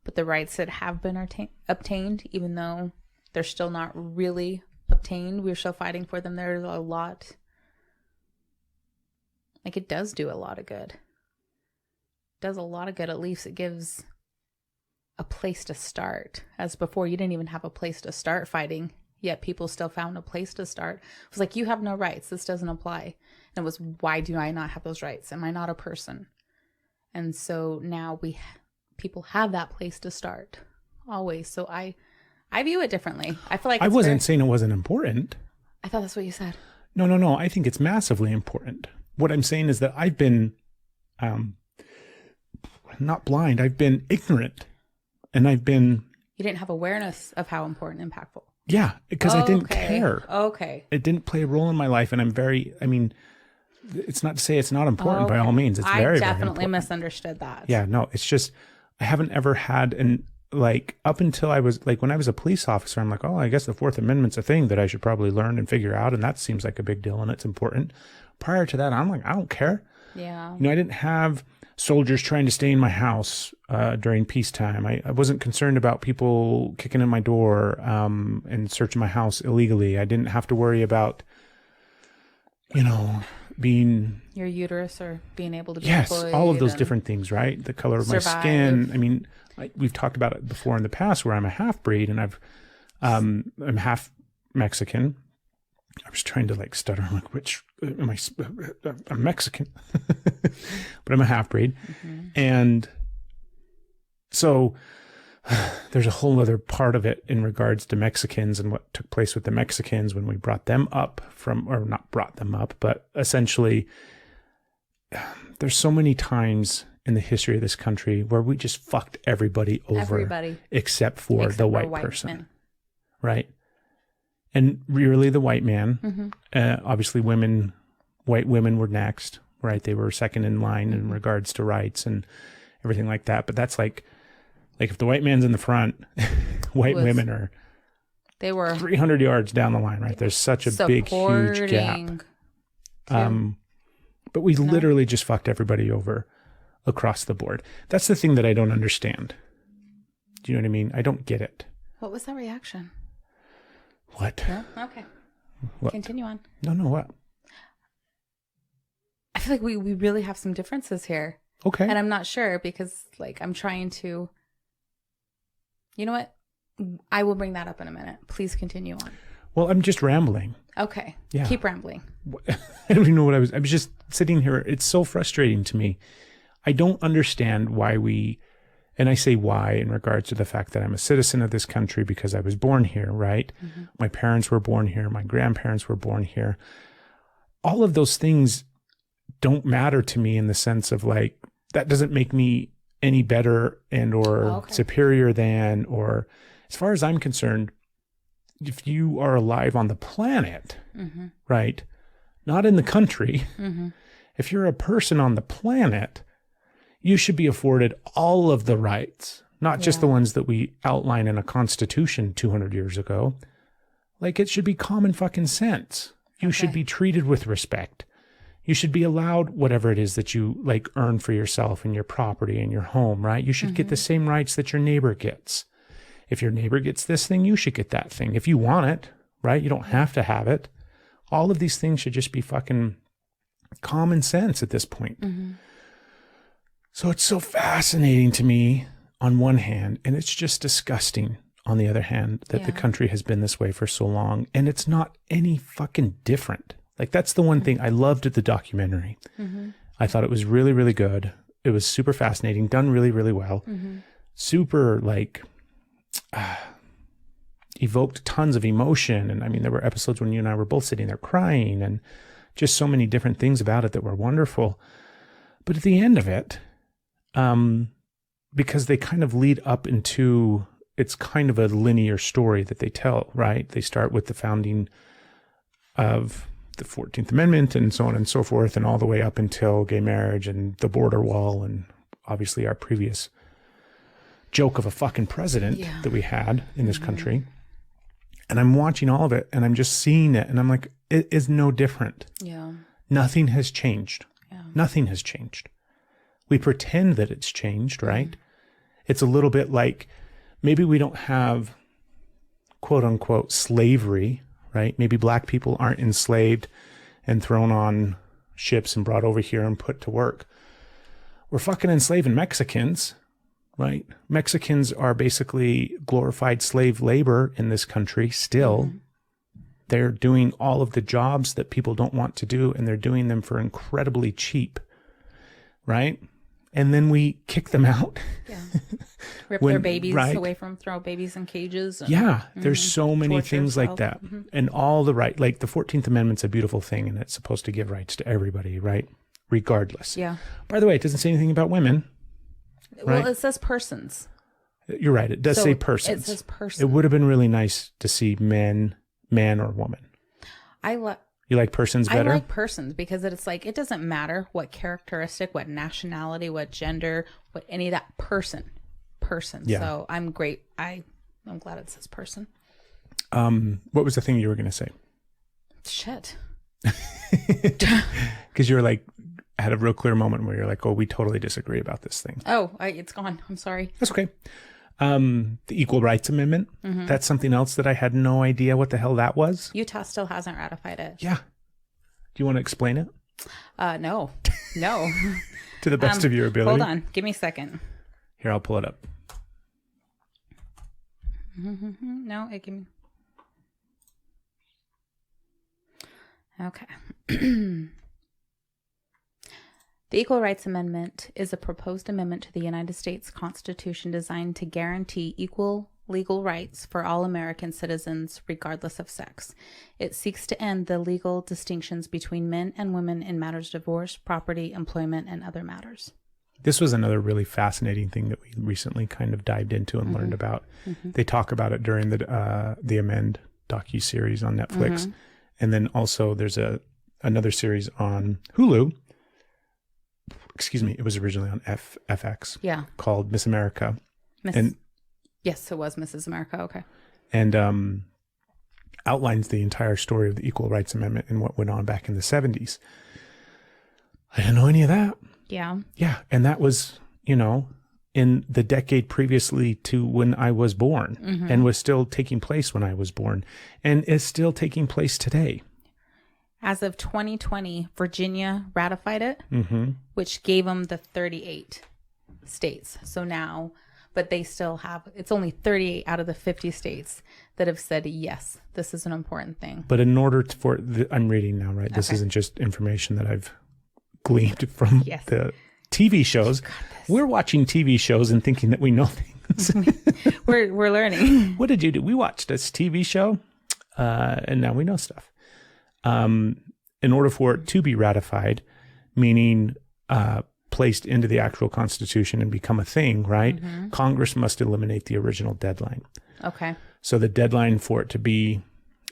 but the rights that have been obtained, even though they're still not really obtained, we're still fighting for them. There's a lot. Like, it does do a lot of good. It does a lot of good. At least it gives a place to start. As before, you didn't even have a place to start fighting, yet people still found a place to start. It was like, you have no rights. This doesn't apply. And it was, why do I not have those rights? Am I not a person? And so now people have that place to start. Always. So I view it differently. I feel like I wasn't saying it wasn't important. I thought that's what you said. No. I think it's massively important. What I'm saying is that I've been not blind. I've been ignorant. And I've been... You didn't have awareness of how important and impactful. Yeah, because I didn't care. Okay. It didn't play a role in my life. And it's not to say it's not important by all means. It's very, very definitely important. Misunderstood that. Yeah, no, it's just, I haven't ever had up until I was when I was a police officer, I'm like, oh, I guess the Fourth Amendment's a thing that I should probably learn and figure out. And that seems like a big deal and it's important. Prior to that, I'm like, I don't care. Yeah. I didn't have soldiers trying to stay in my house during peacetime. I wasn't concerned about people kicking in my door and searching my house illegally. I didn't have to worry about, being... Your uterus or being able to be employed, all of those different things, right? The color of my skin. We've talked about it before in the past where I'm a half-breed and I'm half Mexican. I was trying to stutter. I'm like, which am I? I'm Mexican, but I'm a half-breed. Mm-hmm. And so there's a whole other part of it in regards to Mexicans and what took place with the Mexicans when we brought them up or not brought them up, but essentially there's so many times in the history of this country where we just fucked everybody over except for the white person, man. Right? And really the white man, mm-hmm. Obviously white women were next, right? They were second in line in regards to rights and everything like that. But that's like if the white man's in the front, women they were 300 yards down the line, right? There's such a big, huge gap. But we literally just fucked everybody over across the board. That's the thing that I don't understand. Do you know what I mean? I don't get it. What was that reaction? What? No? Okay. What? Continue on. No, what? I feel like we really have some differences here. Okay. And I'm not sure because I'm trying to... You know what? I will bring that up in a minute. Please continue on. Well, I'm just rambling. Okay. Yeah. Keep rambling. I don't even know what I was just sitting here. It's so frustrating to me. I don't understand why and I say why in regards to the fact that I'm a citizen of this country because I was born here, right? Mm-hmm. My parents were born here. My grandparents were born here. All of those things don't matter to me in the sense of that doesn't make me any better or superior than, or as far as I'm concerned, if you are alive on the planet, mm-hmm. right? Not in the country. Mm-hmm. If you're a person on the planet, you should be afforded all of the rights, not just the ones that we outline in a constitution 200 years ago. It should be common fucking sense. You should be treated with respect. You should be allowed whatever it is that you earn for yourself and your property and your home, right? You should get the same rights that your neighbor gets. If your neighbor gets this thing, you should get that thing. If you want it, right? You don't have to have it. All of these things should just be fucking common sense at this point. Mm-hmm. So it's so fascinating to me on one hand, and it's just disgusting on the other hand that the country has been this way for so long, and it's not any fucking different. Like, that's the one thing I loved the documentary. I thought it was really, really good. It was super fascinating, done really, really well. Super, like, evoked tons of emotion. And I mean, there were episodes when you and I were both sitting there crying, and just so many different things about it that were wonderful. But at the end of it, because they kind of lead up into, it's kind of a linear story that they tell, right? They start with the founding of the 14th Amendment and so on and so forth, and all the way up until gay marriage and the border wall, and obviously our previous joke of a fucking president that we had in this country. And I'm watching all of it, and I'm just seeing it, and I'm like, it is no different. Yeah. Nothing has changed. Yeah. Nothing has changed. We pretend that it's changed, right? It's a little bit like, maybe we don't have quote unquote slavery, right? Maybe black people aren't enslaved and thrown on ships and brought over here and put to work. We're fucking enslaving Mexicans, right? Mexicans are basically glorified slave labor in this country still. They're doing all of the jobs that people don't want to do, and they're doing them for incredibly cheap, right? And then we kick them out. Yeah. Rip their babies away from, throw babies in cages. And, there's so many things like that. And all the right, like the 14th Amendment's a beautiful thing, and it's supposed to give rights to everybody, right? Regardless. Yeah. By the way, it doesn't say anything about women. Well, right? it says persons. You're right. It does say persons. It says persons. It would have been really nice to see man or woman. You like persons better? I like persons because it's like, it doesn't matter what characteristic, what nationality, what gender, what any of that person. Yeah. So I'm great. I'm glad it says person. What was the thing you were going to say? Shit. Because you were like, had a real clear moment where you're like, oh, we totally disagree about this thing. Oh, it's gone. I'm sorry. That's okay. The Equal Rights Amendment. That's something else that I had no idea what the hell that was. Utah still hasn't ratified it. Yeah. Do you want to explain it? No. To the best of your ability. Hold on. Give me a second. Here, I'll pull it up. No, it can. Okay. The Equal Rights Amendment is a proposed amendment to the United States Constitution designed to guarantee equal legal rights for all American citizens, regardless of sex. It seeks to end the legal distinctions between men and women in matters of divorce, property, employment, and other matters. This was another really fascinating thing that we recently kind of dived into and learned about. They talk about it during the Amend docuseries on Netflix. And then also there's another series on Hulu. Excuse me, it was originally on FX. Yeah. Called Miss America. Yes, it was Mrs. America. Okay. And outlines the entire story of the Equal Rights Amendment and what went on back in the 70s. I didn't know any of that. Yeah. Yeah. And that was, in the decade previously to when I was born and was still taking place when I was born and is still taking place today. As of 2020, Virginia ratified it, which gave them the 38 states. So now, but they still have, it's only 38 out of the 50 states that have said, yes, this is an important thing. But in order I'm reading now, right? This isn't just information that I've gleaned from the TV shows. We're watching TV shows and thinking that we know things. we're learning. What did you do? We watched this TV show, and now we know stuff. In order for it to be ratified, meaning placed into the actual Constitution and become a thing, right? Congress must eliminate the original deadline. Okay. So the deadline for it to be,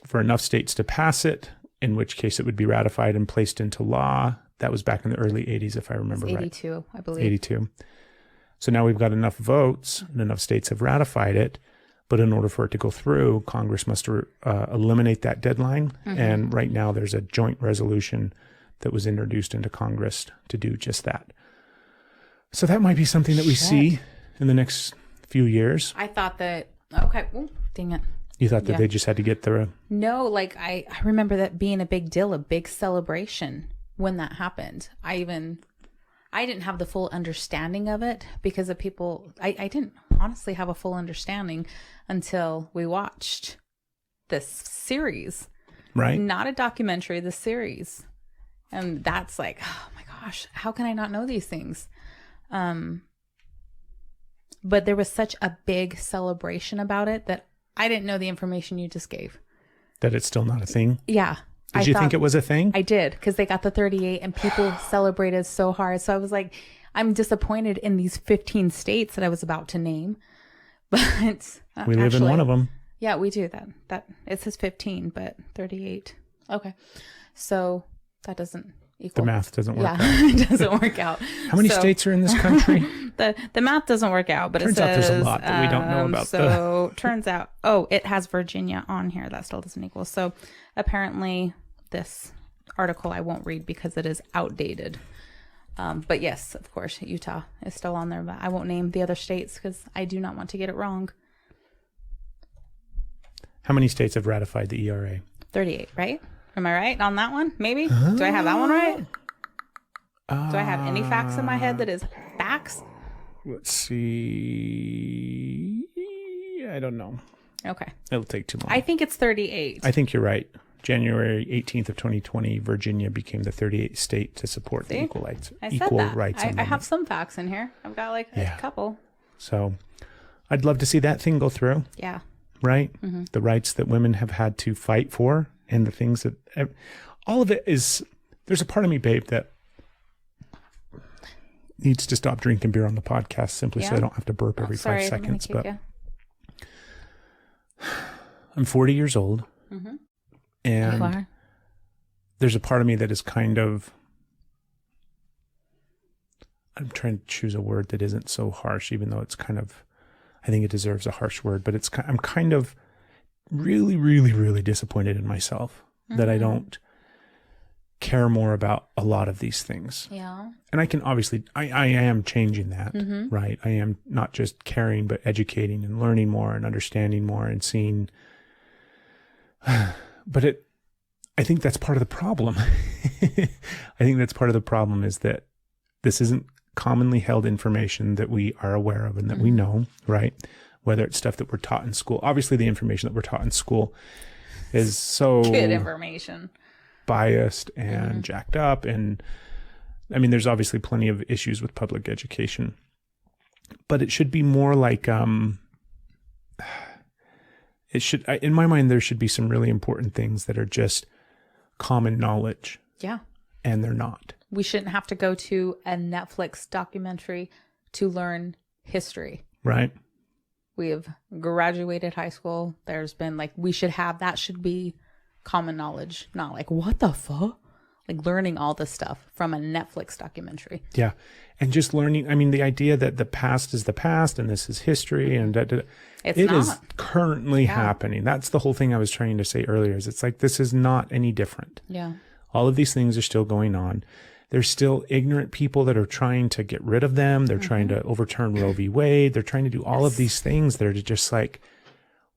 for enough states to pass it, in which case it would be ratified and placed into law. That was back in the early 80s, if I remember right. 82, I believe. 82. So now we've got enough votes and enough states have ratified it. But in order for it to go through, Congress must eliminate that deadline. And right now there's a joint resolution that was introduced into Congress to do just that. So that might be something that we see in the next few years. I thought that, okay, ooh, dang it. You thought that they just had to get through? No, like I remember that being a big deal, a big celebration when that happened. I didn't have the full understanding of it because of people. I didn't honestly have a full understanding until we watched this series. right? Not a documentary, the series. And that's like, oh my gosh, how can I not know these things? But there was such a big celebration about it that I didn't know the information you just gave. That it's still not a thing? Yeah. Did you think it was a thing? I did, because they got the 38 and people celebrated so hard. So I was like, I'm disappointed in these 15 states that I was about to name. But we live in one of them. Yeah, we do that. It says 15, but 38. Okay. So that doesn't equal. The math doesn't work out. It doesn't work out. How many states are in this country? The math doesn't work out, but turns it says, out there's a lot that we don't know about. So turns out, it has Virginia on here. That still doesn't equal. So apparently this article I won't read because it is outdated. But yes, of course, Utah is still on there, but I won't name the other states because I do not want to get it wrong. How many states have ratified the ERA? 38, right? Am I right on that one? Maybe? Do I have that one right? Do I have any facts in my head that is facts? Let's see. I don't know. Okay. It'll take too long. I think it's 38. I think you're right. January 18th of 2020, Virginia became the 38th state to support the equal rights. I said that. Rights. I have some facts in here. I've got like a couple. So I'd love to see that thing go through. Yeah. Right? Mm-hmm. The rights that women have had to fight for and the things that all of it is. There's a part of me, babe, that needs to stop drinking beer on the podcast simply so I don't have to burp every 5 seconds. But I'm 40 years old. Mm-hmm. And there's a part of me that is kind of, I'm trying to choose a word that isn't so harsh, even though it's kind of, I think it deserves a harsh word, but I'm kind of really, really, really disappointed in myself that I don't care more about a lot of these things. Yeah. And I can obviously, I am changing that, right? I am not just caring, but educating and learning more and understanding more and seeing, but I think that's part of the problem. I think that's part of the problem is that this isn't commonly held information that we are aware of and that we know, right? Whether it's stuff that we're taught in school. Obviously, the information that we're taught in school is so good information, biased and jacked up. And I mean, there's obviously plenty of issues with public education, but it should be more like, it should, in my mind, there should be some really important things that are just common knowledge. Yeah. And they're not. We shouldn't have to go to a Netflix documentary to learn history. Right. We have graduated high school. There's been that should be common knowledge, not like, what the fuck? Like learning all this stuff from a Netflix documentary. Yeah. And just learning, I mean, the idea that the past is the past and this is history and it is currently happening. That's the whole thing I was trying to say earlier is it's like, this is not any different. Yeah. All of these things are still going on. There's still ignorant people that are trying to get rid of them. They're trying to overturn Roe v. Wade. They're trying to do all of these things that are just like,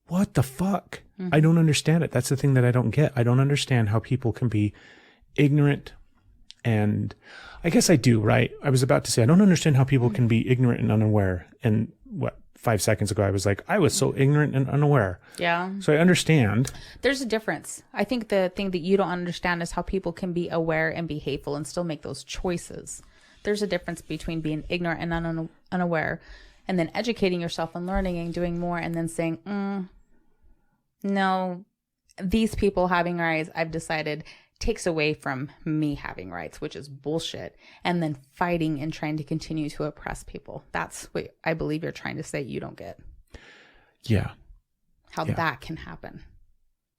what the fuck? I don't understand it. That's the thing that I don't get. I don't understand how people can be ignorant. And I guess I do, right? I was about to say, I don't understand how people can be ignorant and unaware. And 5 seconds ago, I was like, I was so ignorant and unaware. Yeah. So I understand. There's a difference. I think the thing that you don't understand is how people can be aware and be hateful and still make those choices. There's a difference between being ignorant and unaware and then educating yourself and learning and doing more and then saying, no, these people having rights, I've decided takes away from me having rights, which is bullshit. And then fighting and trying to continue to oppress people. That's what I believe you're trying to say you don't get. Yeah. How that can happen.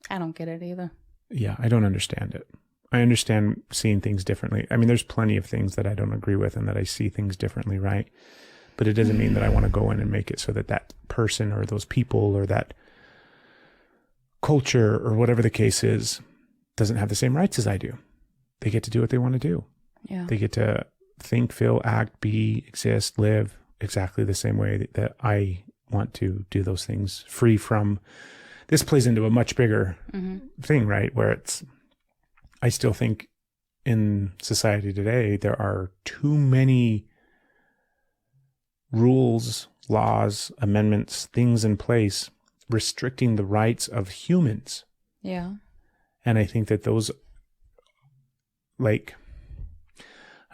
I don't get it either. Yeah, I don't understand it. I understand seeing things differently. I mean, there's plenty of things that I don't agree with and that I see things differently, right? But it doesn't mean that I want to go in and make it so that that person or those people or that culture or whatever the case is doesn't have the same rights as I do. They get to do what they want to do. Yeah. They get to think, feel, act, be, exist, live exactly the same way that I want to do those things, free from, this plays into a much bigger thing, right? Where I still think in society today, there are too many rules, laws, amendments, things in place restricting the rights of humans. Yeah. And I think that those, like,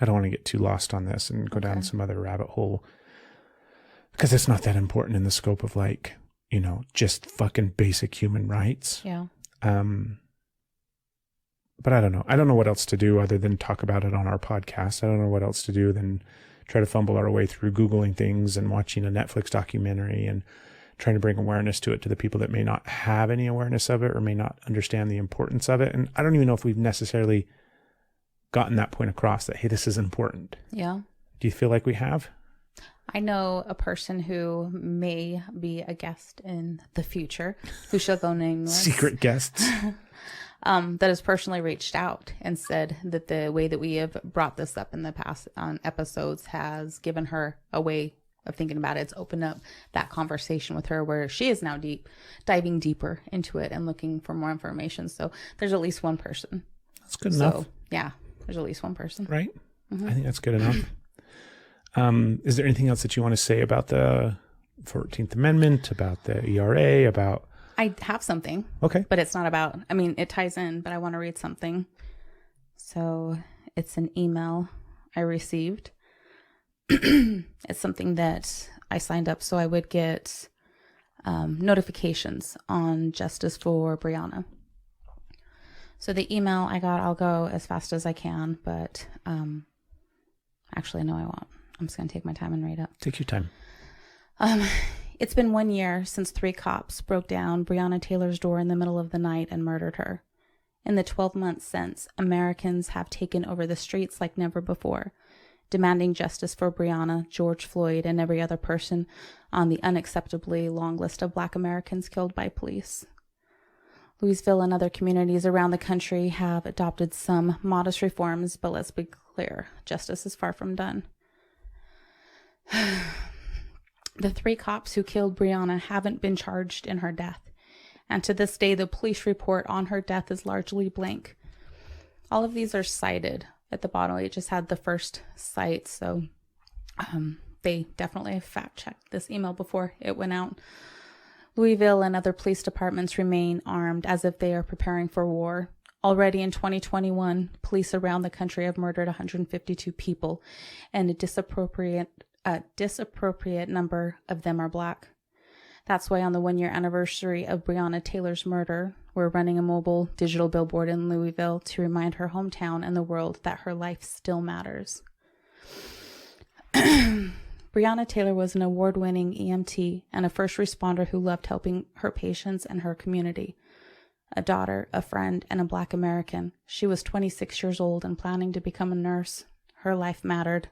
I don't want to get too lost on this and go down some other rabbit hole, because it's not that important in the scope of, like, you know, just fucking basic human rights. Yeah. But I don't know. I don't know what else to do other than talk about it on our podcast. I don't know what else to do than try to fumble our way through Googling things and watching a Netflix documentary and trying to bring awareness to it to the people that may not have any awareness of it or may not understand the importance of it. And I don't even know if we've necessarily gotten that point across that, hey, this is important. Yeah. Do you feel like we have? I know a person who may be a guest in the future, who shall go nameless. Secret guests. That has personally reached out and said that the way that we have brought this up in the past on episodes has given her a way of thinking about it. It's opened up that conversation with her where she is now diving deeper into it and looking for more information. So there's at least one person. That's good enough. Yeah, there's at least one person. Right? Mm-hmm. I think that's good enough. Is there anything else that you want to say about the 14th Amendment, about the ERA, about... I have something. Okay. But it's not about, I mean, it ties in, but I want to read something. So it's an email I received. It's something that I signed up so I would get notifications on justice for Brianna. So the email I got, I'll go as fast as I can, but actually, no, I won't. I'm just going to take my time and read it. Take your time. It's been 1 year since 3 cops broke down Breonna Taylor's door in the middle of the night and murdered her. In the 12 months since, Americans have taken over the streets like never before, demanding justice for Breonna, George Floyd, and every other person on the unacceptably long list of Black Americans killed by police. Louisville and other communities around the country have adopted some modest reforms, but let's be clear, justice is far from done. The 3 cops who killed Breonna haven't been charged in her death, and to this day, the police report on her death is largely blank. All of these are cited at the bottom. It just had the first cite, so they definitely fact-checked this email before it went out. Louisville and other police departments remain armed as if they are preparing for war. Already in 2021, police around the country have murdered 152 people, and a disappropriate number of them are Black. That's why on the 1-year anniversary of Breonna Taylor's murder, we're running a mobile digital billboard in Louisville to remind her hometown and the world that her life still matters. Breonna Taylor was an award-winning EMT and a first responder who loved helping her patients and her community. A daughter, a friend, and a Black American. She was 26 years old and planning to become a nurse. Her life mattered.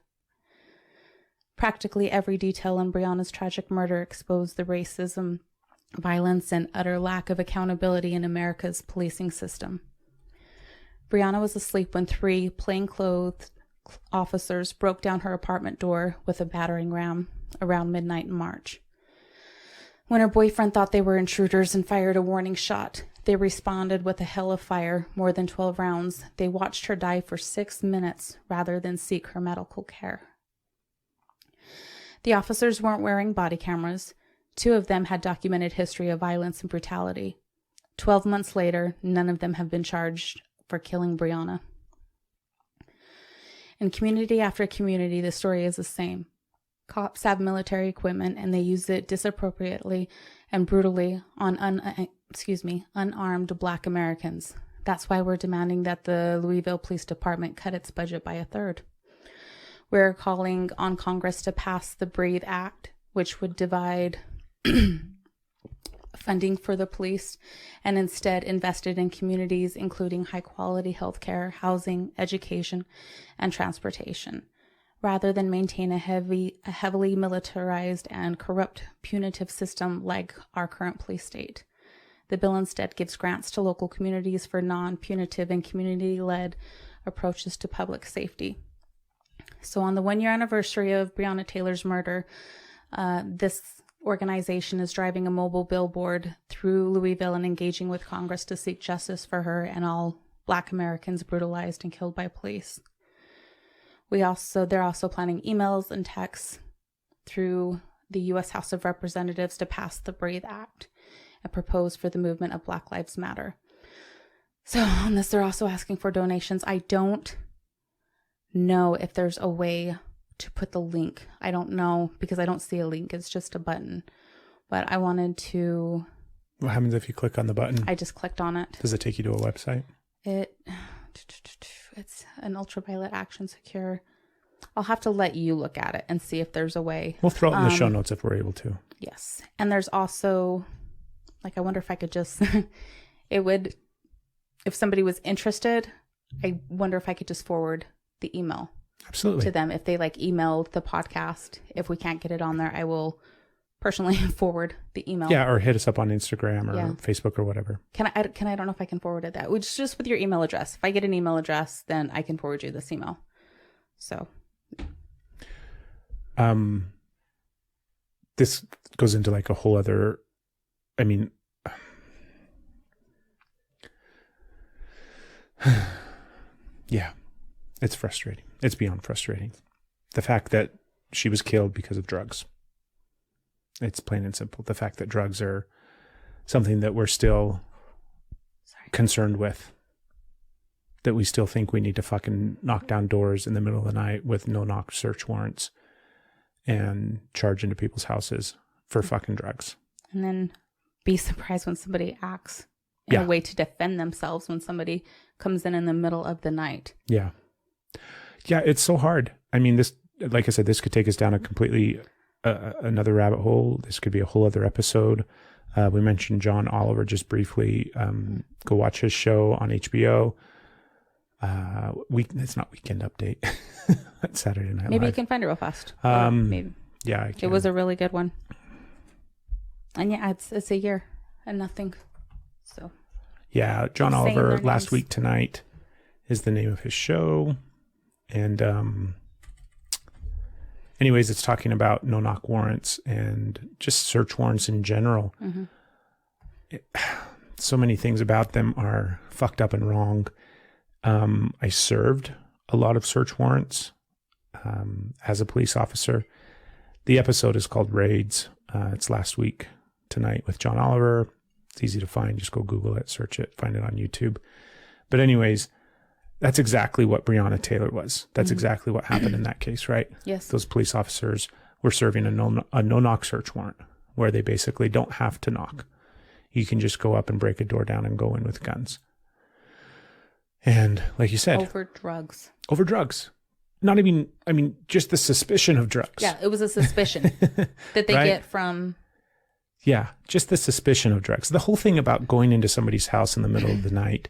Practically every detail in Breonna's tragic murder exposed the racism, violence, and utter lack of accountability in America's policing system. Breonna was asleep when 3 plainclothes officers broke down her apartment door with a battering ram around midnight in March. When her boyfriend thought they were intruders and fired a warning shot, they responded with a hail of fire, more than 12 rounds. They watched her die for 6 minutes rather than seek her medical care. The officers weren't wearing body cameras. 2 of them had documented history of violence and brutality. 12 months later, none of them have been charged for killing Breonna. In community after community, the story is the same. Cops have military equipment and they use it disappropriately and brutally on unarmed Black Americans. That's why we're demanding that the Louisville Police Department cut its budget by 1/3. We're calling on Congress to pass the BREATHE Act, which would divide funding for the police and instead invest it in communities, including high-quality healthcare, housing, education, and transportation, rather than maintain a heavily militarized and corrupt punitive system like our current police state. The bill instead gives grants to local communities for non-punitive and community-led approaches to public safety. So on the 1-year anniversary of Breonna Taylor's murder, this organization is driving a mobile billboard through Louisville and engaging with Congress to seek justice for her and all Black Americans brutalized and killed by police. They're also planning emails and texts through the U.S. House of Representatives to pass the BREATHE Act and propose for the movement of Black Lives Matter. So on this, they're also asking for donations. I don't know if there's a way to put the link. I don't know because I don't see a link. It's just a button. But I wanted to... What happens if you click on the button? I just clicked on it. Does it take you to a website? It's an ultraviolet action secure. I'll have to let you look at it and see if there's a way. We'll throw it in the show notes if we're able to. Yes. And there's also, like, I wonder if I could just, it would, if somebody was interested, I wonder if I could just forward the email Absolutely. to them. If they like emailed the podcast, if we can't get it on there, I will personally forward the email. Yeah, or hit us up on Instagram or Yeah. Facebook or whatever. I don't know if I can forward it that. It's just with your email address. If I get an email address, then I can forward you this email. So. This goes into like a whole other, I mean, yeah, it's frustrating. It's beyond frustrating. The fact that she was killed because of drugs. It's plain and simple. The fact that drugs are something that we're still concerned with. That we still think we need to fucking knock down doors in the middle of the night with no-knock search warrants and charge into people's houses for fucking drugs. And then be surprised when somebody acts in a way to defend themselves when somebody comes in the middle of the night. Yeah. Yeah, it's so hard. I mean, this, like I said, this could take us down a completely another rabbit hole. This could be a whole other episode. We mentioned John Oliver just briefly. Go watch his show on HBO. It's not Weekend Update. That's Saturday Night Live. Maybe you can find it real fast. Maybe. Yeah, I can. It was a really good one. And yeah, it's a year and nothing. So. Yeah, John Saying Oliver, their Last names. Week Tonight is the name of his show. And anyways, it's talking about no-knock warrants and just search warrants in general. Mm-hmm. So many things about them are fucked up and wrong. I served a lot of search warrants as a police officer. The episode is called Raids. It's Last Week Tonight with John Oliver. It's easy to find. Just go Google it, search it, find it on YouTube. But anyways, that's exactly what Breonna Taylor was. That's exactly what happened in that case, right? Yes. Those police officers were serving a no-knock search warrant where they basically don't have to knock. You can just go up and break a door down and go in with guns. And like you said, Over drugs. over drugs. Not even, I mean, just the suspicion of drugs. Yeah, it was a suspicion that they Right? get from... Yeah, just the suspicion of drugs. The whole thing about going into somebody's house in the middle of the night.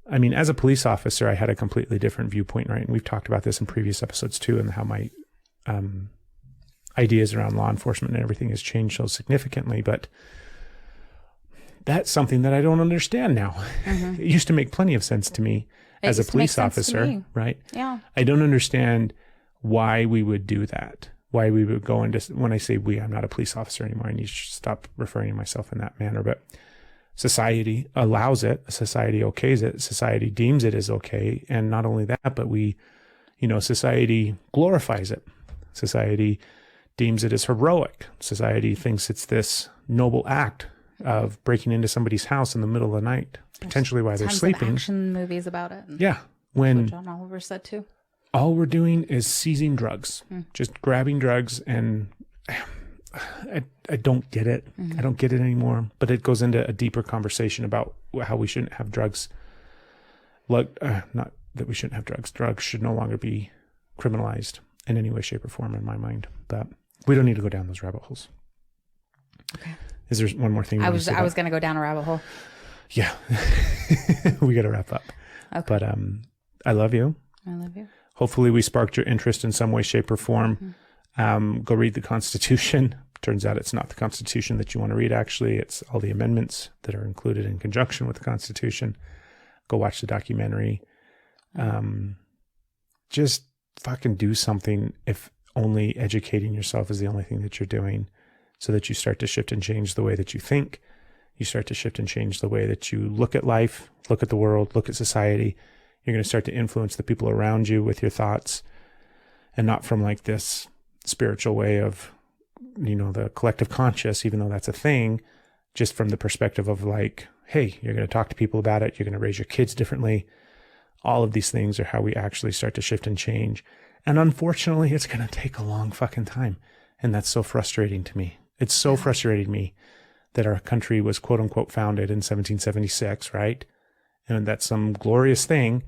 I mean, as a police officer, I had a completely different viewpoint, right? And we've talked about this in previous episodes too, and how my ideas around law enforcement and everything has changed so significantly. But that's something that I don't understand now. It used to make plenty of sense to me as a used to make police sense to officer, me. right? Yeah. I don't understand why we would do that. Why we would go into, when I say we, I'm not a police officer anymore. I need to stop referring to myself in that manner. But society allows it. Society okays it. Society deems it as okay. And not only that, but we, society glorifies it. Society deems it as heroic. Society thinks it's this noble act of breaking into somebody's house in the middle of the night, potentially while they're Tons sleeping. of action movies about it. Yeah. What When John Oliver said too. all we're doing is seizing drugs, just grabbing drugs. And I don't get it. I don't get it anymore. But it goes into a deeper conversation about how we shouldn't have drugs. Not that we shouldn't have drugs. Drugs should no longer be criminalized in any way, shape, or form in my mind. But we don't need to go down those rabbit holes. Okay. Is there one more thing? you I wanna was say I about- was going to go down a rabbit hole. Yeah. We got to wrap up. Okay. But I love you. I love you. Hopefully we sparked your interest in some way, shape, or form. Go read the Constitution. Turns out it's not the Constitution that you want to read, actually. It's all the amendments that are included in conjunction with the Constitution. Go watch the documentary. Just fucking do something, if only educating yourself is the only thing that you're doing, so that you start to shift and change the way that you think. You start to shift and change the way that you look at life, look at the world, look at society. You're going to start to influence the people around you with your thoughts, and not from like this spiritual way of, the collective conscious, even though that's a thing, just from the perspective of like, hey, you're going to talk to people about it. You're going to raise your kids differently. All of these things are how we actually start to shift and change. And unfortunately, it's going to take a long fucking time. And that's so frustrating to me. It's so frustrating to me that our country was quote unquote founded in 1776, right? And that's some glorious thing.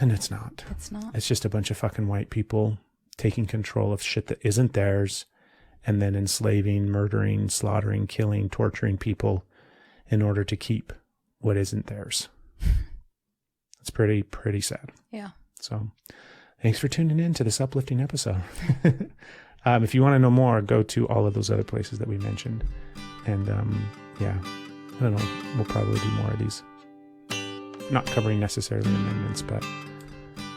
And it's not. It's not. It's just a bunch of fucking white people taking control of shit that isn't theirs and then enslaving, murdering, slaughtering, killing, torturing people in order to keep what isn't theirs. It's pretty sad. Yeah. So thanks for tuning in to this uplifting episode. If you want to know more, go to all of those other places that we mentioned. And yeah, I don't know. We'll probably do more of these. Not covering necessarily amendments, but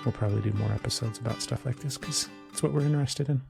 we'll probably do more episodes about stuff like this because it's what we're interested in.